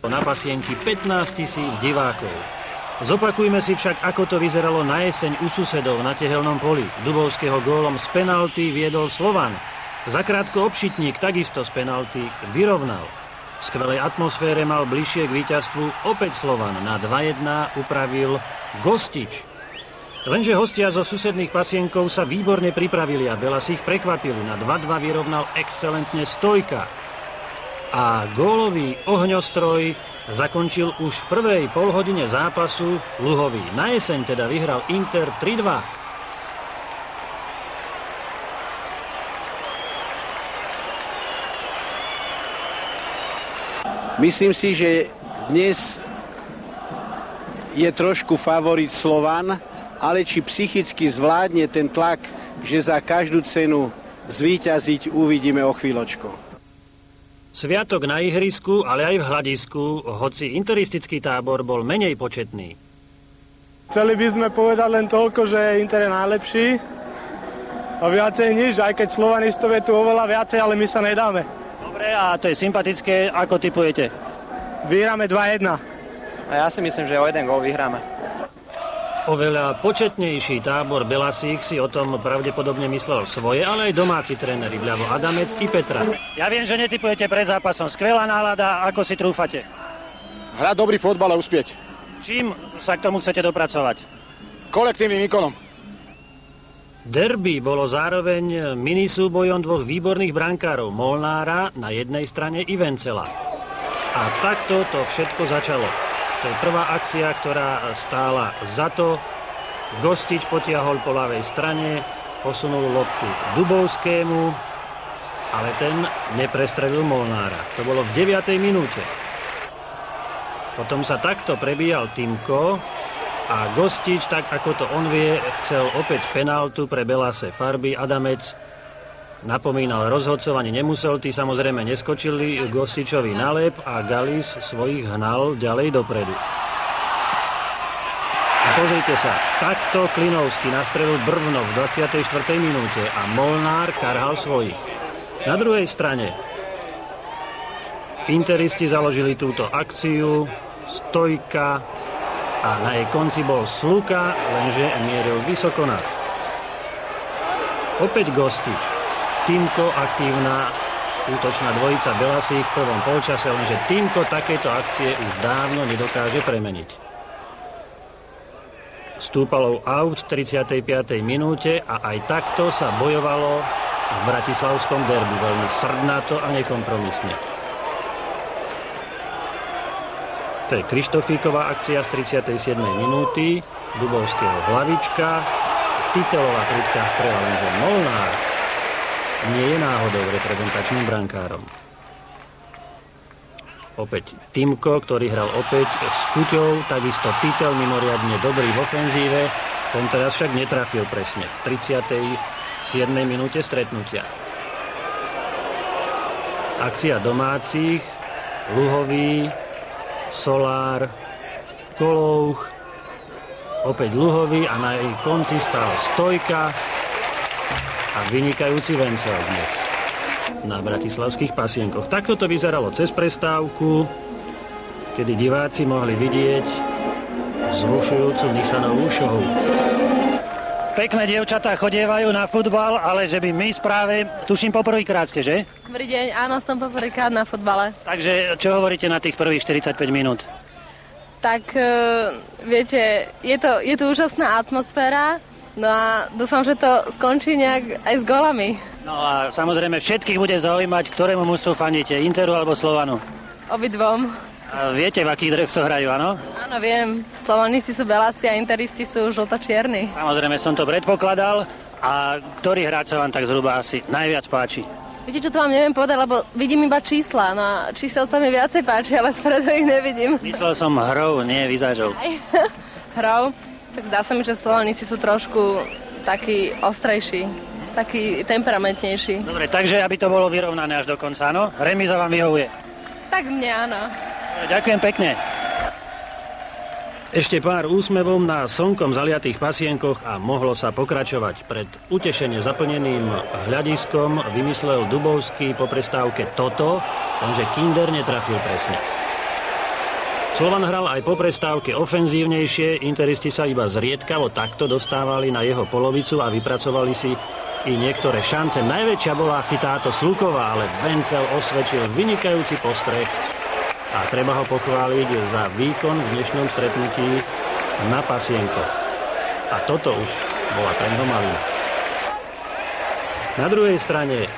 Na Pasienky 15 000 divákov. Zopakujme si však, ako to vyzeralo na jeseň u susedov na Tehelnom poli. Dubovského gólom z penalty viedol Slovan. Zakrátko Obšitník takisto z penalty vyrovnal. V skvelej atmosfére mal bližšie k víťazstvu opäť Slovan. Na 2-1 upravil Gostič. Lenže hostia zo susedných Pasienkov sa výborne pripravili a Belas ich prekvapili. Na 2-2 vyrovnal excelentne Stojka. A gólový ohňostroj zakončil už v prvej polhodine zápasu Luhový. Na jeseň teda vyhral Inter 3-2. Myslím si, že dnes je trošku favorit Slovan, ale či psychicky zvládne ten tlak, že za každú cenu zvíťaziť, uvidíme o chvíľočku. Sviatok na ihrisku, ale aj v hľadisku, hoci interistický tábor bol menej početný. Chceli by sme povedať len toľko, že Inter je najlepší. A viacej nič, aj keď slovanistov je tu oveľa viacej, ale my sa nedáme. Dobre, a to je sympatické. Ako tipujete? Vyhráme 2-1. A ja si myslím, že o 1 gól vyhráme. Oveľa početnejší tábor Belasík si o tom pravdepodobne myslel svoje, ale aj domáci tréneri vľavo Adamec i Petra. Ja viem, že netipujete pred zápasom. Skvelá nálada, ako si trúfate? Hrať dobrý fotbal a uspieť. Čím sa k tomu chcete dopracovať? Kolektívnym výkonom. Derby bolo zároveň minisúbojom dvoch výborných brankárov, Molnára na jednej strane i Vencela. A takto to všetko začalo. To je prvá akcia, ktorá stála za to. Gostič potiahol po ľavej strane, posunul loptu Dubovskému, ale ten neprestrelil Molnára. To bolo v 9. minúte. Potom sa takto prebíjal Timko a Gostič, tak ako to on vie, chcel opäť penáltu pre Belase farby. Adamec napomínal rozhodcovanie, nemusel, tí samozrejme neskočili Gostičovi na lep a Galis svojich hnal ďalej dopredu. A pozrite sa, takto Klinovský nastrelil Brvno v 24. minúte a Molnár karhal svojich. Na druhej strane interisti založili túto akciu, Stojka a na jej konci bol Sluka, lenže mieril vysoko nad. Opäť Gostič. Timko aktívna útočná dvojica Belasí v prvom polčase, lenže Timko takéto akcie už dávno nedokáže premeniť. Stúpalov aut v 35. minúte a aj takto sa bojovalo v bratislavskom derby veľmi srdnato a nekompromisne. To je Krištofíková akcia z 37. minúty, Dubovského hlavička, Titelová prudká strela, lenže Molnár nie je náhodou reprezentačným brankárom. Opäť Timko, ktorý hral opäť s chuťou, takisto Titel mimoriadne dobrý v ofenzíve, ten teraz však netrafil presne v 37. minúte stretnutia. Akcia domácich, Luhový, Solár, Kolouch, opäť Luhový a na jej konci stál Stojka a vynikajúci Vencel dnes na bratislavských Pasienkoch. Takto to vyzeralo cez prestávku, kedy diváci mohli vidieť vzrušujúcu Nissanovú show. Pekné dievčatá chodievajú na futbal, ale že by my správe, tuším poprvýkrát ste, že? Dobrý deň, áno, som poprvýkrát na futbale. Takže čo hovoríte na tých prvých 45 minút? Tak, viete, je tu úžasná atmosféra, no a dúfam, že to skončí nejak aj s golami. No a samozrejme všetkých bude zaujímať, ktorému mužstvu fandíte, Interu alebo Slovanu? Obidvom. A viete, v akých dresoch hrajú, áno? Áno, viem. Slovanisti sú belasi a interisti sú žlto-čierni. Samozrejme som to predpokladal. A ktorý hráč sa vám tak zhruba asi najviac páči? Viete, čo to vám neviem povedať, lebo vidím iba čísla. No a čísel sa mi viacej páči, ale spredu ich nevidím. Myslel som hrou, nie vizážou. Hrou? Tak zdá sa mi, že Slovanisti sú trošku takí ostrejší, takí temperamentnejší. Dobre, takže aby to bolo vyrovnané až do konca, áno? Remíza vám vyhovuje? Tak mne áno. Ďakujem pekne. Ešte pár úsmevom na slnkom zaliatých Pasienkoch a mohlo sa pokračovať. Pred utešene zaplneným hľadiskom vymyslel Dubovský po prestávke toto, lenže Kinder netrafil presne. Slovan hral aj po prestávke ofenzívnejšie, interisti sa iba zriedkavo takto dostávali na jeho polovicu a vypracovali si i niektoré šance. Najväčšia bola asi táto Sluková, ale Vencel osvedčil vynikajúci postreh a treba ho pochváliť za výkon v dnešnom stretnutí na Pasienkoch. A toto už bola pre ňoho malina. Na druhej strane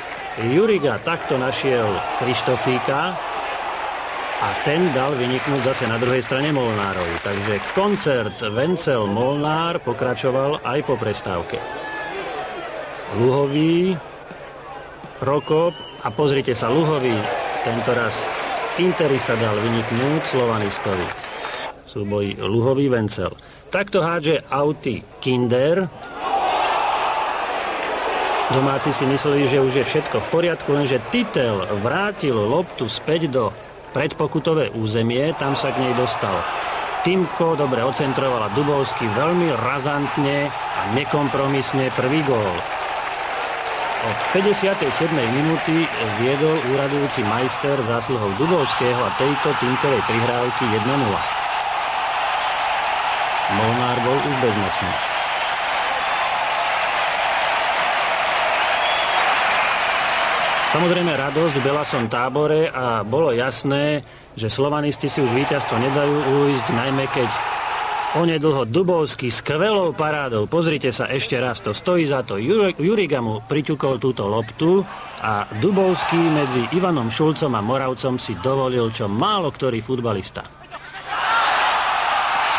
Juriga takto našiel Krištofíka a ten dal vyniknúť zase na druhej strane Molnárovi. Takže koncert Vencel-Molnár pokračoval aj po prestávke. Luhový, Prokop a pozrite sa, Luhový tentoraz interista dal vyniknúť Slovanistovi. Súboj Luhový-Vencel. Takto hádže auty Kinder. Domáci si mysleli, že už je všetko v poriadku, lenže Titel vrátil loptu späť do predpokutové územie, tam sa k nej dostal Timko, dobre ocentrovala Dubovský veľmi razantne a nekompromisne prvý gól. Od 57. minúty viedol úradujúci majster zásluhou Dubovského a tejto Timkovej prihrávky 1-0. Molnár bol už bezmocný. Samozrejme radosť v Belasom Tábore a bolo jasné, že slovanisti si už víťazstvo nedajú ujsť, najmä keď onedlho Dubovský skvelou parádou, pozrite sa ešte raz, to stojí za to, Juriga mu priťukol túto loptu a Dubovský medzi Ivanom Šulcom a Moravcom si dovolil, čo málo ktorý futbalista.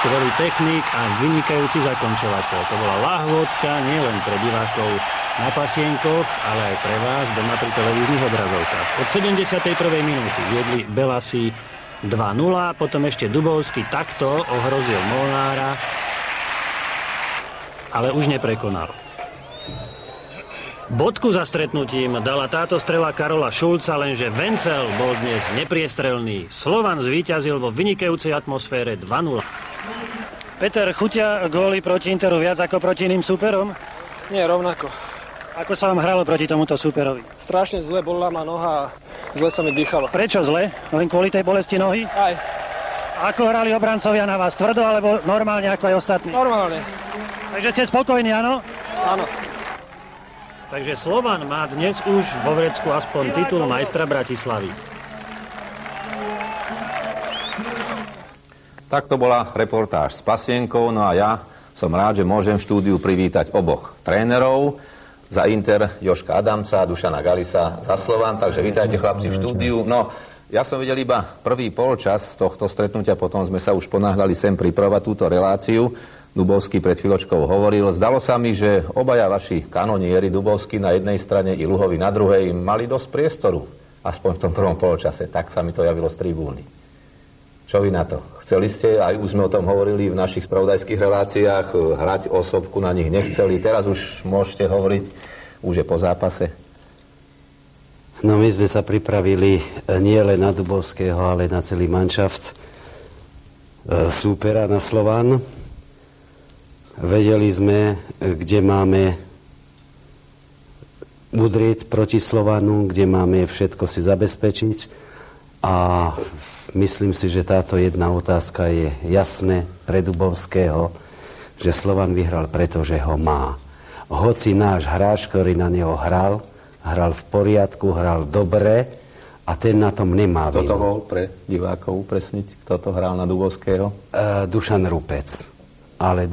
Skvelý technik a vynikajúci zakončovateľ. To bola lahôdka nielen pre divákov na Pasienkoch, ale aj pre vás doma pri televíznych obrazovkách. Od 71. minúty viedli Belasi 2-0, potom ešte Dubovský takto ohrozil Molnára, ale už neprekonal. Bodku za stretnutím dala táto strela Karola Šulca, lenže Vencel bol dnes nepriestrelný. Slovan zvíťazil vo vynikajúcej atmosfére 2-0. Peter, chutia góly proti Interu viac ako proti iným súperom? Nie, rovnako. Ako sa vám hralo proti tomuto súperovi? Strašne zle, bola ma noha a zle sa mi dýchalo. Prečo zle? Len kvôli tej bolesti nohy? Aj. Ako hrali obrancovia na vás? Tvrdo alebo normálne ako aj ostatní? Normálne. Takže ste spokojní, áno? Áno. Takže Slovan má dnes už vo vrecku aspoň titul majstra Bratislavy. Tak to bola reportáž s Pasienkov, no a ja som rád, že môžem v štúdiu privítať oboch trénerov. Za Inter Jožka Adamca a Dušana Galisa za Slovan, takže vítajte chlapci v štúdiu. No, ja som videl iba prvý polčas tohto stretnutia, potom sme sa už ponáhľali sem pripravovať túto reláciu. Dubovský pred chvíľočkou hovoril. Zdalo sa mi, že obaja vaši kanonieri, Dubovský na jednej strane i Luhovi na druhej, mali dosť priestoru, aspoň v tom prvom polčase. Tak sa mi to javilo z tribúny. Čo vy na to? Chceli ste, aj už sme o tom hovorili v našich spravodajských reláciách, hrať osobku, na nich nechceli. Teraz už môžete hovoriť, už je po zápase. No my sme sa pripravili nie len na Dubovského, ale na celý manšaft súpera na Slovan. Vedeli sme, kde máme udrieť proti Slovanu, kde máme všetko si zabezpečiť a myslím si, že táto jedna otázka je jasné pre Dubovského, že Slovan vyhral, pretože ho má. Hoci náš hráč, ktorý na neho hral v poriadku, hral dobre a ten na tom nemá vinu. Kto to bol pre divákov upresniť? Kto to hral na Dubovského? Dušan Rupec. Ale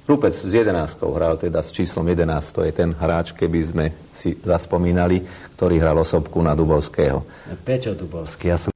Rupec s 11 hral, teda s číslom 11, to je ten hráč, keby sme si zaspomínali, ktorý hral osobku na Dubovského. Peťo Dubovský, ja som